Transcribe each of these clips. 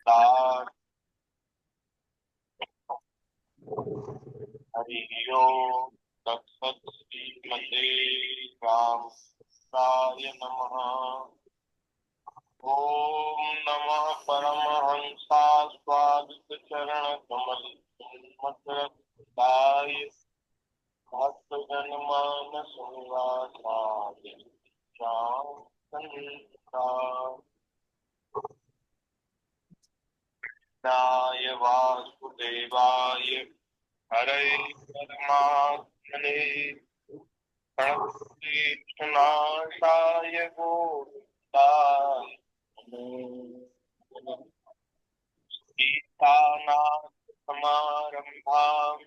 तार हरि ओम तत्सत् श्रीमते रामाय नमः। ओम नमः परमहंसास्वादित चरण कमल मकरंदाय भक्तजनमानस निवासाय श्याम वासुदेवाय हरे परमात्मने प्रणतनाशाय गोविंदाय सीतानाथ समारंभाम्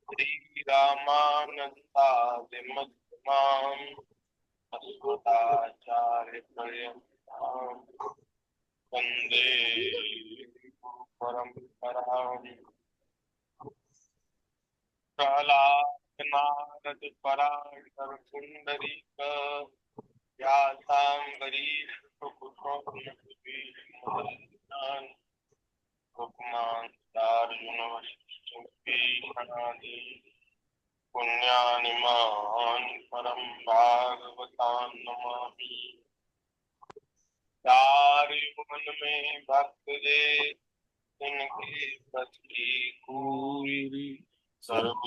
श्रीरामानन्दादिमध्यमाम् अस्मदाचार्यपर्यन्ताम् वन्दे परम्पराम्। प्रह्लाद नारद पराशर पुंडरीक व्यासांबरीश सुकुमार अर्जुन वशिष्ठ भीषणादि पुण्यानिमान् परम भागवतान् नमामि। चारि भुवन में भक्त जे इनकी सती पूरी सर्व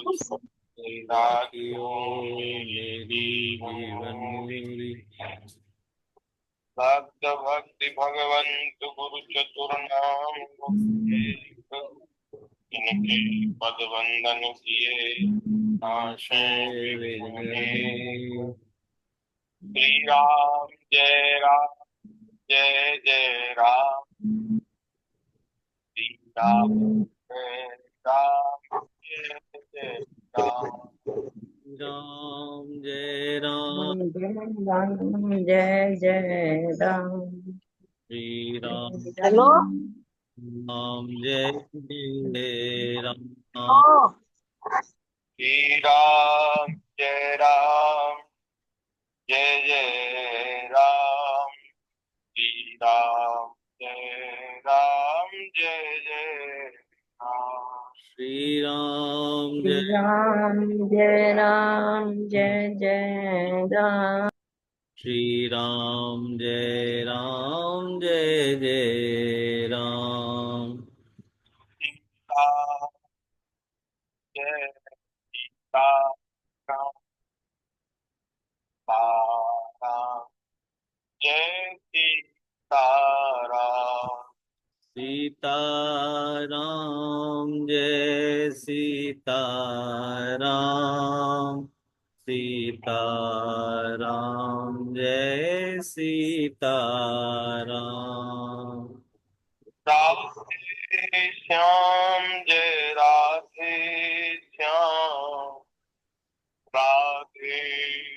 मेरी जीवन मेरी भक्त भक्ति भगवंत गुरु चतुर्नाम इनके पद वंदन किए श्री राम जय जय राम श्री राम जय राम जय जय राम राम जय राम जय जय राम। श्री राम हेलो राम जय जय राम श्री राम जय राम जय राम श्री राम जय राम जय राम श्री राम जय राम जय राम जय जय राम। श्री राम जय राम जय जय राम सीता जय सीता राम राम जय सीता राम सीताराम जय सीताराम सीताराम जय सीताराम राधे श्याम जय राधे श्याम राधे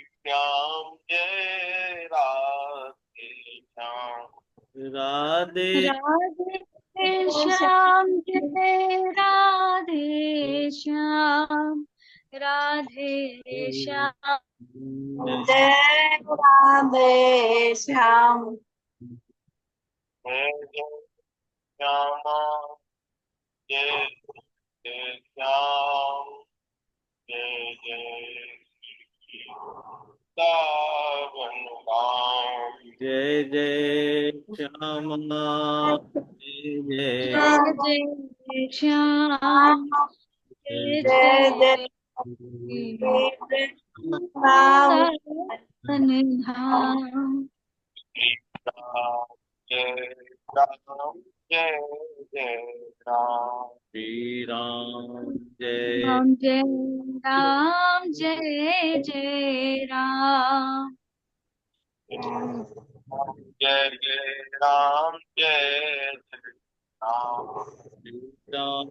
श्याम जय राधे श्याम राधे राधे श्याम जय राधे श्याम राधे श्याम जय राधे श्याम जय जय श्यामा जय जय श्याम जय जय सावन राम जय जय श्यामा जय जय जय श्याम जय जय जय जय राम धाम जय राम जय जय राम श्री राम जय राम जय राम जय जय राम जय जय राम जय जय राम राम राम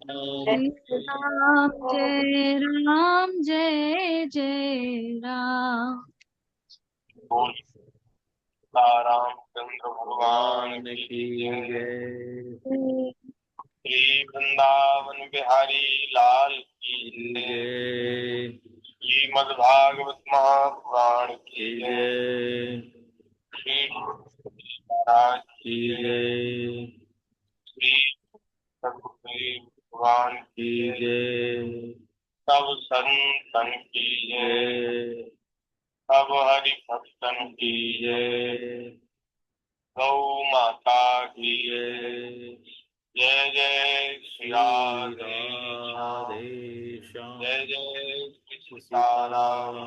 जय राम जय जय राम बोल रामचंद्र भगवान की जय। श्री वृंदावन बिहारी लाल की जय। श्रीमद् भागवत महापुराण की जय। श्री महाराज की जय। श्री सतगुरुदेव भगवान की की जय। सब संतन की जय, जय सब हरि भक्तन की जय, जय गौ माता की जय। जय। जय श्री राधे श्याम, राधे श्याम। जय जय श्री सीताराम, सीताराम।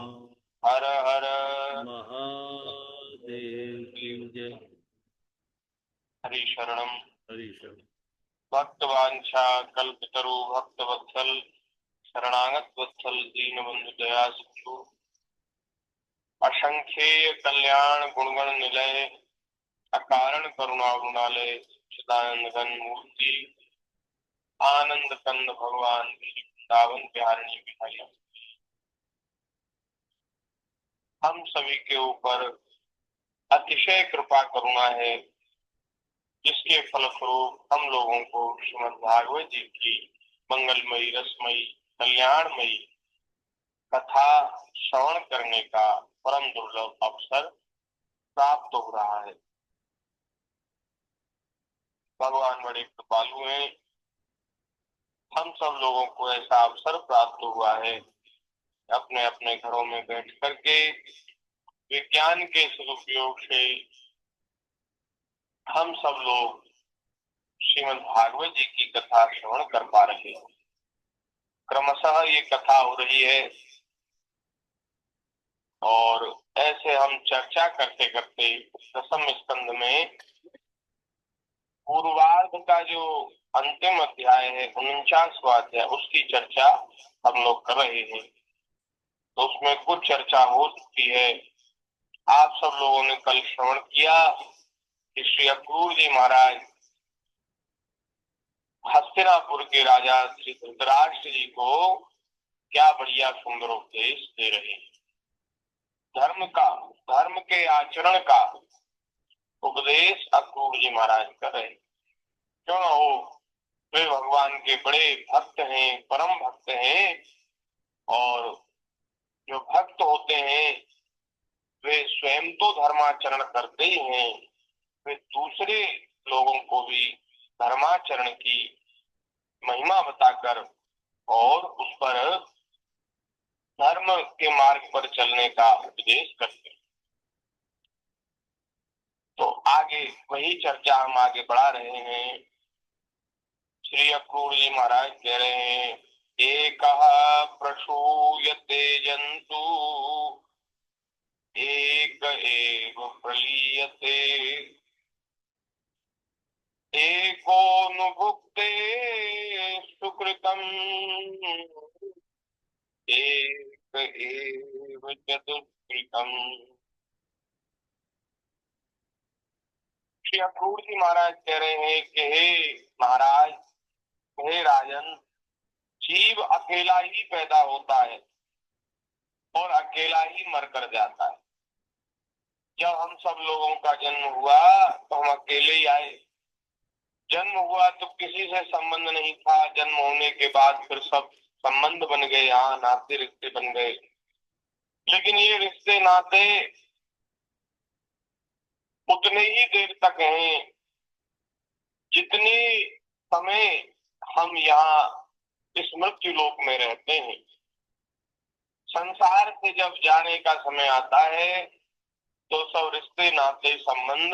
हर हर महादेव की जय। हरि शरणम। हरि शरण। भक्तवांछा कल्पतरु भक्त वत्सल, शरणागत वत्सल दीन बंधु दया सिंधु, असंख्येय कल्याण गुणगण निलय, अकारण करुणा गुणालय, सदानंद घन मूर्ति, आनंद कंद भगवान श्री वृंदावन बिहारिणी बिहारी, हम सभी के ऊपर अतिशय कृपा करुणा है, जिसके फलस्वरूप हम लोगों को श्रीमद् भागवत जी की मंगलमयी रसमयी कल्याणमयी कथा श्रवण करने का परम दुर्लभ अवसर प्राप्त हो रहा है। भगवान बड़े कृपालु हैं, हम सब लोगों को ऐसा अवसर प्राप्त हुआ है अपने अपने घरों में बैठ करके विज्ञान के सदुपयोग से हम सब लोग श्रीमद् भागवत जी की कथा श्रवण कर पा रहे हैं। क्रमशः ये कथा हो रही है और ऐसे हम चर्चा करते करते दसम स्कंद में पूर्वार्ध का जो अंतिम अध्याय है 49वां अध्याय, उसकी चर्चा हम लोग कर रहे हैं। तो उसमें कुछ चर्चा हो चुकी है। आप सब लोगों ने कल श्रवण किया कि श्री अक्रूर जी महाराज हस्तिनापुर के राजा श्री धृतराष्ट्र जी को क्या बढ़िया सुंदर उपदेश दे रहे हैं। धर्म के आचरण का उपदेश अक्रूर जी महाराज कर रहे हैं। क्यों ना हो, वे भगवान के बड़े भक्त हैं, परम भक्त हैं, और जो भक्त होते हैं वे स्वयं तो धर्माचरण करते ही हैं, वे दूसरे लोगों को भी धर्माचरण की महिमा बताकर और उस पर धर्म के मार्ग पर चलने का उपदेश करते हैं। तो आगे वही चर्चा हम आगे बढ़ा रहे हैं। श्री अक्रूर जी महाराज कह रहे हैं, एकः प्रसूयते जंतु एक एव प्रलीयते, एकोऽनुभुक्ते सुकृतम् एक एव चतुष्कृतम्। श्री अक्रूर जी महाराज कह रहे हैं कि हे महाराज, हे राजन, जीव अकेला ही पैदा होता है और अकेला ही मरकर जाता है। जब हम सब लोगों का जन्म हुआ तो हम अकेले ही आए। जन्म हुआ तो किसी से संबंध नहीं था, जन्म होने के बाद फिर सब संबंध बन गए, यहाँ नाते रिश्ते बन गए। लेकिन ये रिश्ते नाते उतने ही देर तक हैं जितने समय हम यहाँ इस मृत्यु लोक में रहते हैं। संसार से जब जाने का समय आता है तो सब रिश्ते नाते संबंध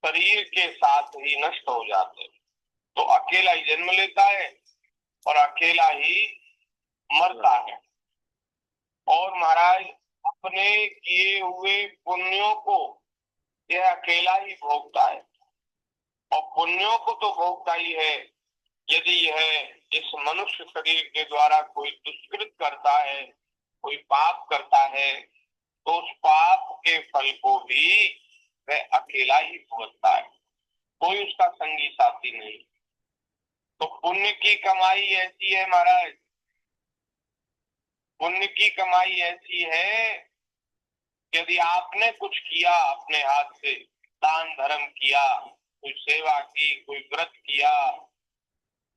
शरीर के साथ ही नष्ट हो जाते हैं। तो अकेला ही जन्म लेता है और अकेला ही मरता है। और महाराज, अपने किए हुए पुण्यों को यह अकेला ही भोगता है, और पुण्यों को तो भोगता ही है। यदि यह इस मनुष्य शरीर के द्वारा कोई दुष्कृत करता है, कोई पाप करता है, तो उस पाप के फल को भी वह अकेला ही भुगतता है, कोई उसका संगी साथी नहीं। तो पुण्य की कमाई ऐसी है महाराज, पुण्य की कमाई ऐसी है, यदि आपने कुछ किया अपने हाथ से, दान धर्म किया, कोई सेवा की, कोई व्रत किया,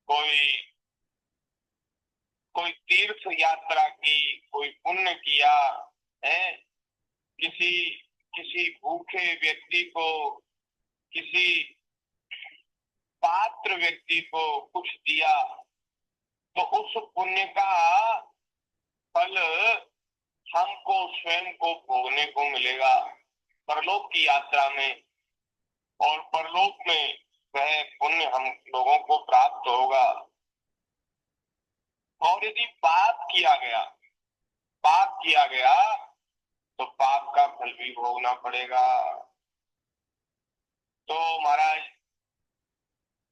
कोई तीर्थ यात्रा की, कोई पुण्य किया है, किसी भूखे व्यक्ति को, किसी पात्र व्यक्ति को कुछ दिया तो उस पुण्य का फल हमको स्वयं को भोगने को मिलेगा परलोक की यात्रा में, और परलोक में वह पुण्य हम लोगों को प्राप्त होगा। और यदि पाप किया गया तो पाप का फल भी भोगना पड़ेगा। तो महाराज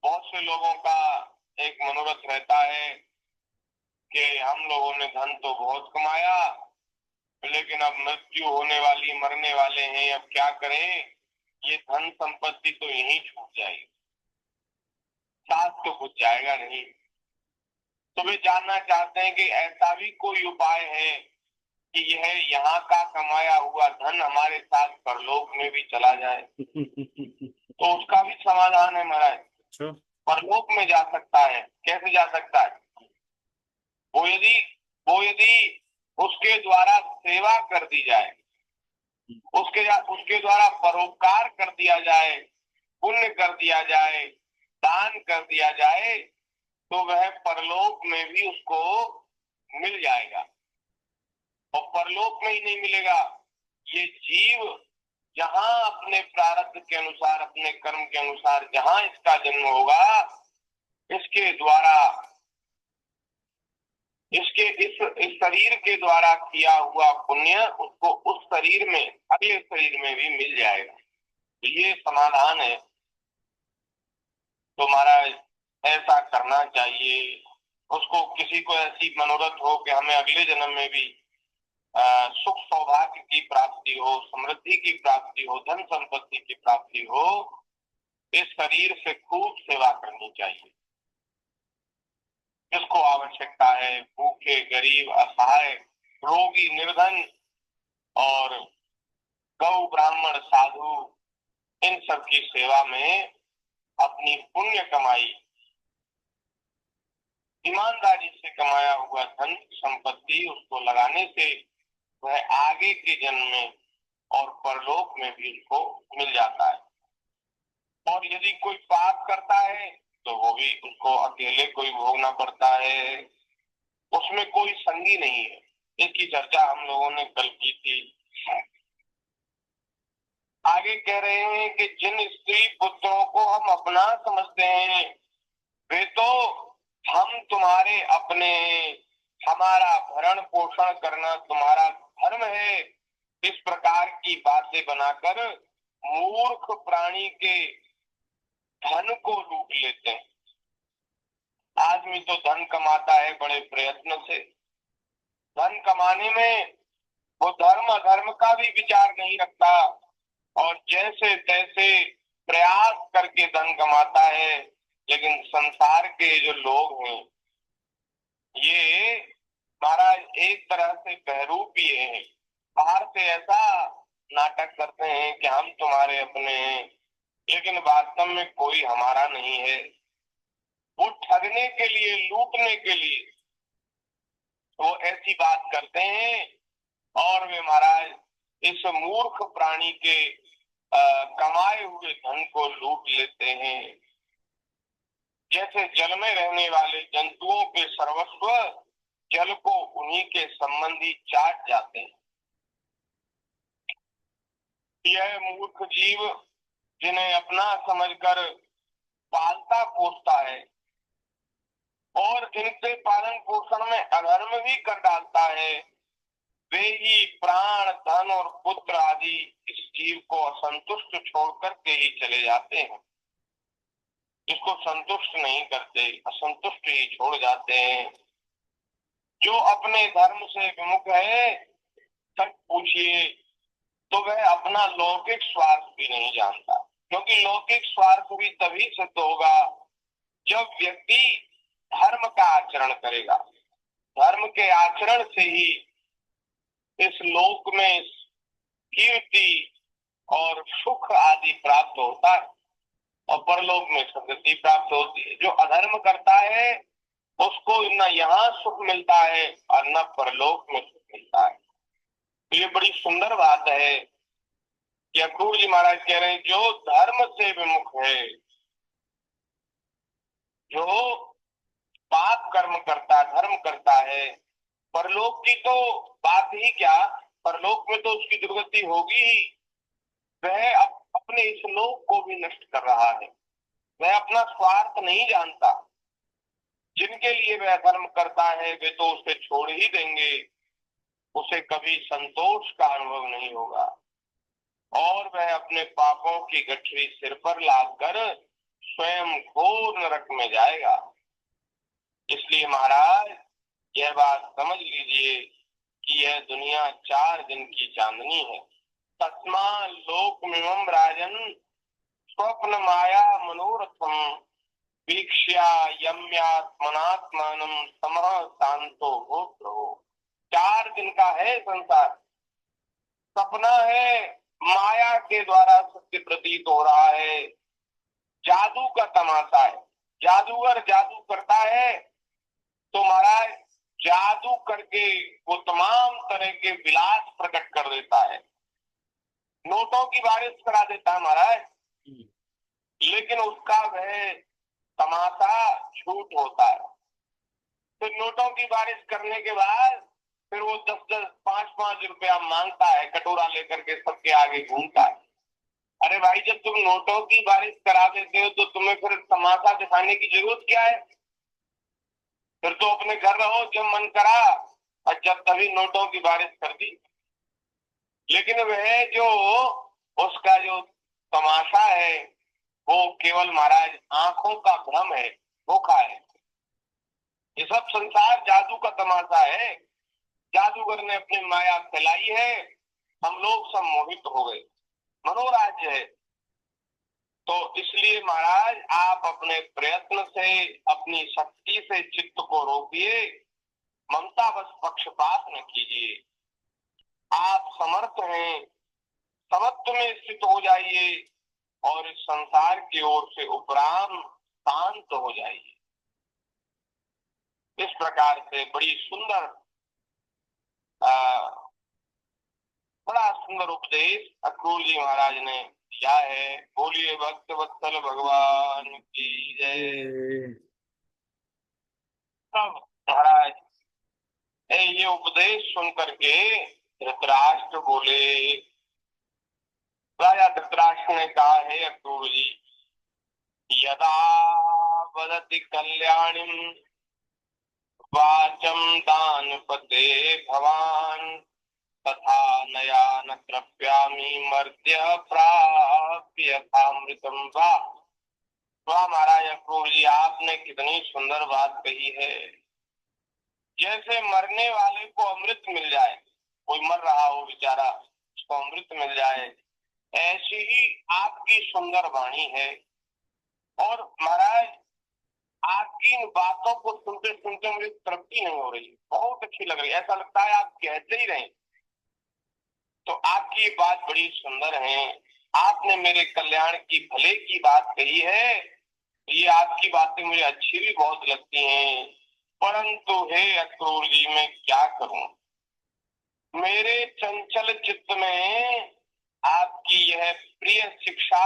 बहुत से लोगों का एक मनोरथ रहता है कि हम लोगों ने धन तो बहुत कमाया, लेकिन अब मृत्यु होने वाली, मरने वाले हैं, अब क्या करें, ये धन संपत्ति तो यहीं छूट जाएगी, साथ तो कुछ जाएगा नहीं। तो वे जानना चाहते हैं कि ऐसा भी कोई उपाय है कि यह यहाँ का कमाया हुआ धन हमारे साथ परलोक में भी चला जाए। तो उसका भी समाधान है महाराज, अच्छा, परलोक में जा सकता है। कैसे जा सकता है? वो यदि उसके द्वारा सेवा कर दी जाए, उसके द्वारा परोपकार कर दिया जाए, पुण्य कर दिया जाए, दान कर दिया जाए, तो वह परलोक में भी उसको मिल जाएगा। और परलोक में ही नहीं मिलेगा, ये जीव जहां अपने प्रारब्ध के अनुसार, अपने कर्म के अनुसार जहां इसका जन्म होगा, इसके द्वारा, इसके इस शरीर के द्वारा किया हुआ पुण्य उसको उस शरीर में, अगले शरीर में भी मिल जाएगा। ये समाधान है। तो महाराज ऐसा करना चाहिए। उसको, किसी को ऐसी मनोरथ हो कि हमें अगले जन्म में भी सुख सौभाग्य की प्राप्ति हो, समृद्धि की प्राप्ति हो, धन संपत्ति की प्राप्ति हो, इस शरीर से खूब सेवा करनी चाहिए। जिसको आवश्यकता है, भूखे, गरीब, असहाय, रोगी, निर्धन और गौ, ब्राह्मण, साधु, इन सब की सेवा में अपनी पुण्य कमाई, ईमानदारी से कमाया हुआ धन संपत्ति उसको लगाने से वह आगे के जन्म में और परलोक में भी उसको मिल जाता है। और यदि कोई पाप करता है तो वो भी उसको अकेले कोई भोगना पड़ता है, उसमें कोई संगी नहीं है। इसकी चर्चा हम लोगों ने कल की थी। आगे कह रहे हैं कि जिन स्त्री पुत्रों को हम अपना समझते हैं, वे तो हम तुम्हारे अपने, हमारा भरण पोषण करना तुम्हारा धर्म है, इस प्रकार की बातें बनाकर मूर्ख प्राणी के धन को लूट लेते हैं। आदमी तो धन कमाता है बड़े प्रयत्न से, धन कमाने में वो धर्म अधर्म का भी विचार नहीं रखता, और जैसे तैसे प्रयास करके धन कमाता है। लेकिन संसार के जो लोग हैं, ये महाराज एक तरह से बहरूप ही हैं। बाहर से ऐसा नाटक करते हैं कि हम तुम्हारे अपने हैं, लेकिन वास्तव में कोई हमारा नहीं है। वो ठगने के लिए, लूटने के लिए वो ऐसी बात करते हैं, और वे महाराज इस मूर्ख प्राणी के कमाए हुए धन को लूट लेते हैं। जैसे जल में रहने वाले जंतुओं के सर्वस्व जल को उन्हीं के संबंधी चाट जाते हैं। यह मूर्ख जीव जिन्हें अपना समझकर पालता पोसता है और इनसे पालन पोषण में अधर्म भी कर डालता है, वे ही प्राण, धन और पुत्र आदि इस जीव को असंतुष्ट छोड़ करके ही चले जाते हैं। इसको संतुष्ट नहीं करते, असंतुष्ट ही छोड़ जाते हैं। जो अपने धर्म से विमुख है, सच पूछिए तो वह अपना लौकिक स्वार्थ भी नहीं जानता, क्योंकि लौकिक स्वार्थ भी तभी सिद्ध होगा जब व्यक्ति धर्म का आचरण करेगा। धर्म के आचरण से ही इस लोक में कीर्ति और सुख आदि प्राप्त होता है, और परलोक में सदगति प्राप्त होती है। जो अधर्म करता है उसको न यहाँ सुख मिलता है और न परलोक में सुख मिलता है। तो ये बड़ी सुंदर बात है कि अक्रूर जी महाराज कह रहे हैं, जो धर्म से विमुख है जो पाप कर्म करता, धर्म करता है, परलोक की तो बात ही क्या, परलोक में तो उसकी दुर्गति होगी ही। वह अपने इस लोक को भी नष्ट कर रहा है। वह अपना स्वार्थ नहीं जानता। जिनके लिए वह धर्म करता है वे तो उसे छोड़ ही देंगे, उसे कभी संतोष का अनुभव नहीं होगा और वह अपने पापों की गठरी सिर पर लादकर स्वयं घोर नरक में जाएगा। इसलिए महाराज यह बात समझ लीजिए कि यह दुनिया 4 दिन की चांदनी है। तस्मा लोकमिमं राजन स्वप्न माया मनोरथम वीक्ष्या यम्यात्मनात्मानं समः शांतो भूत्रो। 4 दिन का है संसार, सपना है, माया के द्वारा सत्य प्रतीत हो रहा है, जादू का तमाशा है। जादूगर जादू करता है तो महाराज जादू करके वो तमाम तरह के विलास प्रकट कर देता है, नोटों की बारिश करा देता है महाराज, लेकिन उसका वह तमाशा झूठ होता है। फिर नोटों की बारिश करने के बाद फिर वो 10-10, 5-5 रुपया मांगता है, कटोरा लेकर के सबके आगे घूमता है। अरे भाई जब तुम नोटों की बारिश करा देते हो तो तुम्हें फिर तमाशा दिखाने की जरूरत क्या है? फिर तो अपने घर रहो, जब मन करा और जब तभी नोटों की बारिश कर दी। लेकिन वह जो उसका जो तमाशा है वो केवल महाराज आंखों का भ्रम है, धोखा है। ये सब संसार जादू का तमाशा है। जादूगर ने अपनी माया फैलाई है, हम लोग सब मोहित हो गए, मनोराज्य है। तो इसलिए महाराज आप अपने प्रयत्न से, अपनी शक्ति से चित्त को रोकिए, ममता बस पक्षपात न कीजिए। आप समर्थ हैं, समत्व में स्थित हो जाइए और इस संसार की ओर से उपराम शांत हो जाइए। इस प्रकार से बड़ी सुंदर बड़ा सुंदर उपदेश अक्रूर जी महाराज ने दिया है। बोलिए भक्त वत्सल भगवान की जय। तब महाराज ये उपदेश सुन करके धृतराष्ट्र बोले, राजा धृतराष्ट्र ने कहा है अक्रूर जी, यदा वदति कल्याणीं वाचम दानपते भवान तथा नया न तृप्यामि मर्त्य प्राप्य यथामृतम। वाह महाराज अक्रूर जी, आपने कितनी सुंदर बात कही है। जैसे मरने वाले को अमृत मिल जाए, कोई मर रहा हो बेचारा, उसको अमृत मिल जाए, ऐसी ही आपकी सुंदर वाणी है। और महाराज आपकी इन बातों को सुनते सुनते मुझे तृप्ति नहीं हो रही, बहुत अच्छी लग रही है, ऐसा लगता है आप कहते ही रहे। तो आपकी बात बड़ी सुंदर है, आपने मेरे कल्याण की, भले की बात कही है, ये आपकी बातें मुझे अच्छी भी बहुत लगती हैं। परंतु हे अक्रूर जी, मैं क्या करूं, मेरे चंचल चित्त में आपकी यह प्रिय शिक्षा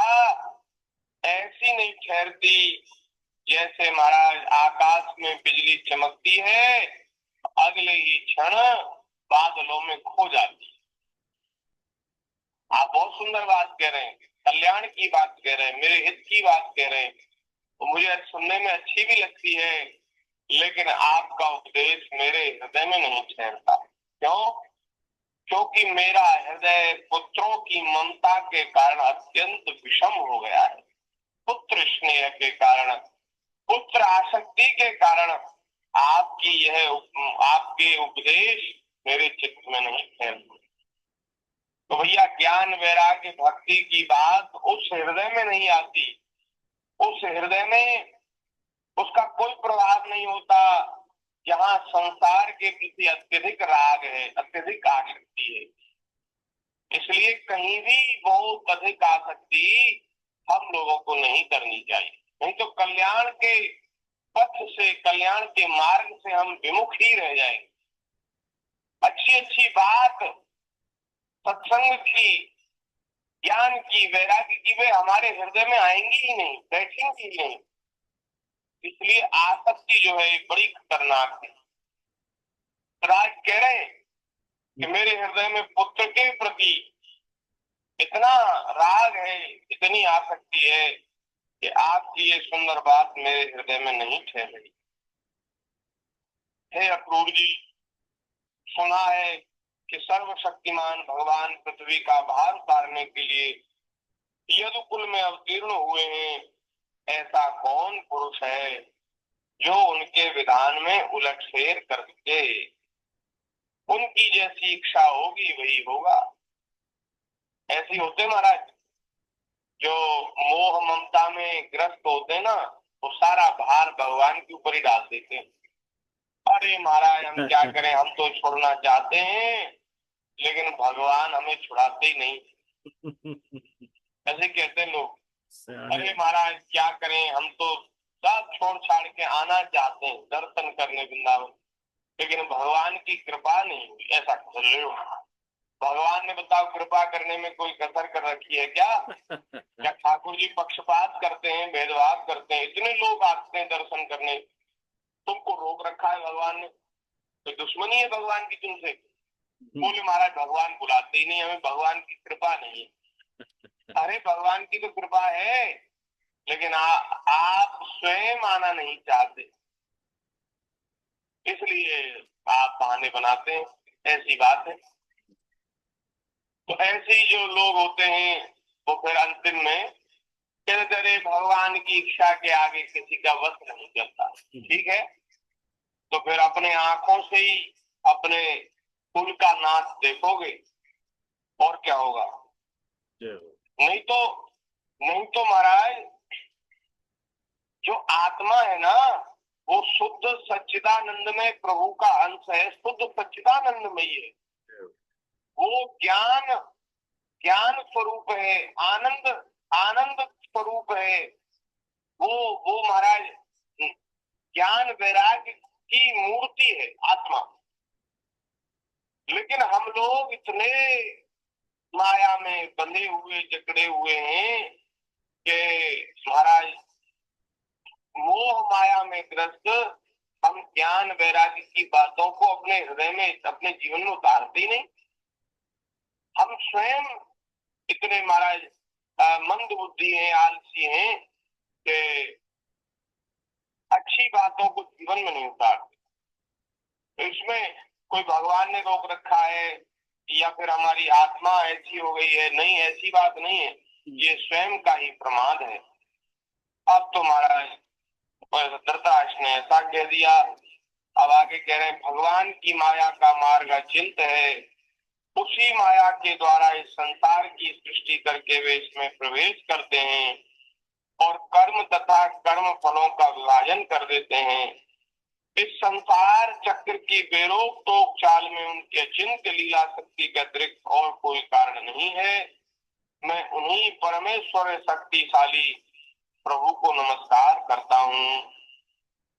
ऐसी नहीं ठहरती जैसे महाराज आकाश में बिजली चमकती है, अगले ही क्षण बादलों में खो जाती। आप बहुत सुंदर बात कह रहे हैं, कल्याण की बात कह रहे हैं, मेरे हित की बात कह रहे हैं, तो मुझे सुनने में अच्छी भी लगती है, लेकिन आपका उपदेश मेरे हृदय में नहीं ठहरता। क्यों? क्योंकि मेरा हृदय पुत्रों की ममता के कारण अत्यंत विषम हो गया है। पुत्र स्नेह के कारण, पुत्र आसक्ति के कारण आपके उपदेश मेरे चित्त में नहीं ठहरते। तो भैया ज्ञान वैराग्य भक्ति की बात उस हृदय में नहीं आती, उस हृदय में उसका कोई प्रभाव नहीं होता जहाँ संसार के प्रति अत्यधिक राग है, अत्यधिक आसक्ति है। इसलिए कहीं भी बहुत अधिक आसक्ति हम लोगों को नहीं करनी चाहिए, नहीं तो कल्याण के पथ से, कल्याण के मार्ग से हम विमुख ही रह जाएंगे। अच्छी अच्छी बात सत्संग की, ज्ञान की, वैराग्य की वे हमारे हृदय में आएंगी ही नहीं, बैठेंगी ही नहीं। इसलिए आसक्ति जो है बड़ी खतरनाक है। राज कह रहे हैं कि मेरे हृदय में पुत्र के प्रति इतना राग है, इतनी आसक्ति है कि आपकी ये सुंदर बात मेरे हृदय में नहीं ठहर रही। हे अक्रूर जी, सुना है कि सर्वशक्तिमान भगवान पृथ्वी का भार उतारने के लिए यदुकुल में अवतीर्ण हुए हैं। ऐसा कौन पुरुष है जो उनके विधान में उलटफेर कर सके? उनकी जैसी इच्छा होगी वही होगा। ऐसे होते महाराज जो मोह ममता में ग्रस्त होते ना, वो सारा भार भगवान के ऊपर ही डाल देते हैं। अरे महाराज हम क्या करें, हम तो छोड़ना चाहते हैं लेकिन भगवान हमें छुड़ाते ही नहीं। ऐसे कहते हैं लोग। अरे महाराज क्या करें, हम तो सब छोड़ छाड़ के आना चाहते हैं दर्शन करने वृंदावन, लेकिन भगवान की कृपा नहीं हुई। ऐसा कर लो, भगवान ने बताओ कृपा करने में कोई कसर कर रखी है क्या? क्या ठाकुर जी पक्षपात करते हैं, भेदभाव करते हैं? इतने लोग आते हैं दर्शन करने, तुमको रोक रखा है भगवान ने? तो दुश्मनी है भगवान की तुमसे? बोले महाराज भगवान बुलाते ही नहीं, हमें भगवान की कृपा नहीं है। अरे भगवान की तो कृपा है, लेकिन आप स्वयं आना नहीं चाहते, इसलिए आप बहाने बनाते हैं। ऐसी बात है। तो ऐसे ही जो लोग होते हैं वो फिर अंतिम में कहते अरे भगवान की इच्छा के आगे किसी का वश नहीं चलता। ठीक है, तो फिर अपने आंखों से ही अपने कुल का नाश देखोगे और क्या होगा? नहीं तो महाराज जो आत्मा है ना वो शुद्ध सच्चिदानंदमय प्रभु का अंश है, शुद्ध सच्चिदानंदमयी है। वो ज्ञान स्वरूप है, आनंद स्वरूप है। वो महाराज ज्ञान वैराग्य की मूर्ति है आत्मा। लेकिन हम लोग इतने माया में बंधे हुए जकड़े हुए हैं कि महाराज मोह माया में ग्रस्त हम ज्ञान वैराग्य की बातों को अपने हृदय में, अपने जीवन में उतारते ही नहीं। हम स्वयं इतने महाराज मंद बुद्धि हैं, आलसी हैं कि अच्छी बातों को जीवन में नहीं उतारते। तो इसमें कोई भगवान ने रोक रखा है या फिर हमारी आत्मा ऐसी हो गई है, नहीं, ऐसी बात नहीं है। ये स्वयं का ही प्रमाद है। अब तो महाराज धृतराष्ट्र ने ऐसा कह दिया। अब आगे कह रहे हैं भगवान की माया का मार्ग अचिंत है, उसी माया के द्वारा इस संसार की सृष्टि करके वे इसमें प्रवेश करते हैं और कर्म तथा कर्म फलों का विभाजन कर देते हैं। इस संसार चक्र की बेरोक टोक चाल में उनकी अचिंत्य लीला शक्ति के अतिरिक्त और कोई कारण नहीं है। मैं उन्हीं परमेश्वर शक्तिशाली प्रभु को नमस्कार करता हूँ।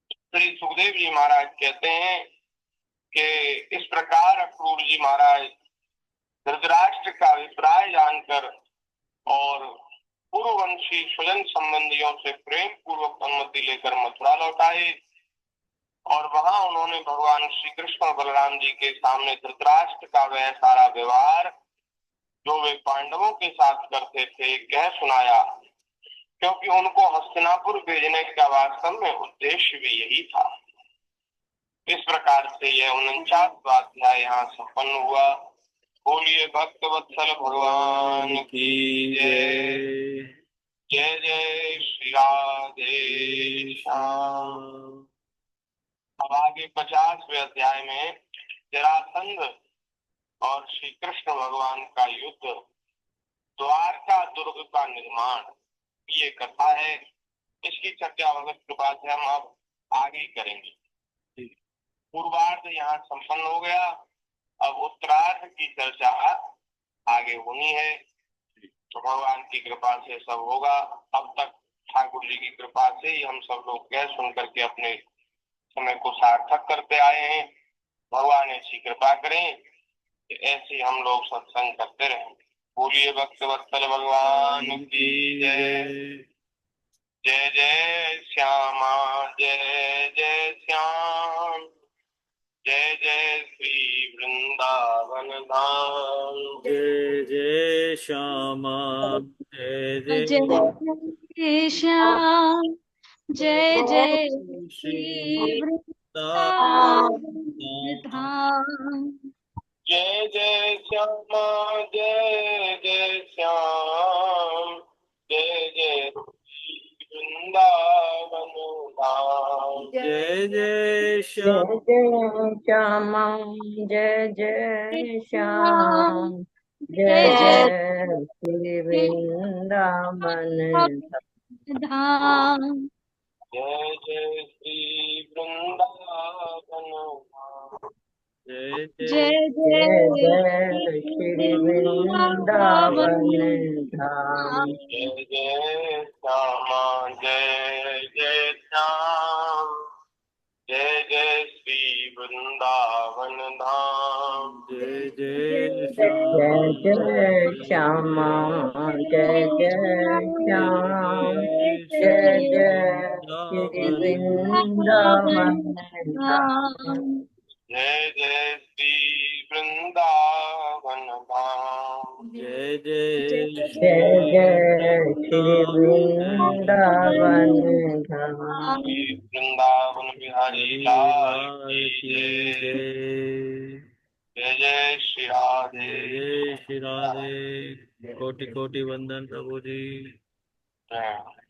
श्री सुखदेव जी महाराज कहते हैं कि इस प्रकार अक्रूर जी महाराज धृतराष्ट्र का अभिप्राय जानकर और पूर्ववंशी स्वजन संबंधियों से प्रेम पूर्वक अनुमति लेकर मथुरा लौट आए और वहां उन्होंने भगवान श्री कृष्ण और बलराम जी के सामने धृतराष्ट्र का वह सारा व्यवहार जो वे पांडवों के साथ करते थे कह सुनाया, क्योंकि उनको हस्तिनापुर भेजने का वास्तव में उद्देश्य भी यही था। इस प्रकार से यह 49वां अध्याय यहाँ संपन्न हुआ। बोलिए भक्त वत्सल भगवान की जय। जय जय श्री राधे श्याम। अब आगे 50वें अध्याय में जरासंध और श्री कृष्ण भगवान का युद्ध, द्वारका दुर्ग का निर्माण, ये कथा है। इसकी चर्चा भगवत कृपा से हम अब आगे करेंगे। पूर्वार्ध यहाँ संपन्न हो गया, अब उत्तरार्ध की चर्चा आगे होनी है। तो भगवान की कृपा से सब होगा। अब तक ठाकुर जी की कृपा से ही हम सब लोग कह सुन करके अपने समय को सार्थक करते आए हैं। भगवान ऐसी कृपा करें कि ऐसे हम लोग सत्संग करते रहें। बोलिए भक्त वत्सल भगवान की जय। जय जय श्यामा जय जय श्याम, जय जय श्री वृंदावन धाम। जय जय श्यामा जय जय जय जय श्याम जय जय श्री श्री वृंदावन वृंदावन धाम। धाम। जय जय श्यामा जय जय श्याम, जय जय श्री वृंदावन धाम। जय जय जय श्याम जय श्यामा जय जय श्याम, जय जय जय जय श्री वृंदावन धाम। जय जय श्री वृंदावन धाम। जय जय जय जय जय जय श्री वृंदावन धाम। जय जय श्यामा जय जय श्याम, जय जय श्री वृंदावन धाम। जय जय जय जय श्यामा श्यामा जय जय श्याम, जय जय श्री जय श्री वृंदावन वृंदावन धाम। जय जय श्री वृंदावन धाम। जय जय जय जय श्री वृंदावन वृंदावन धाम। श्री वृंदावन बिहारी लाल हरिलाल की की जय। जय। जय जय श्री राधे। जय जय श्री राधे। कोटि कोटि वंदन प्रभु जी। जय।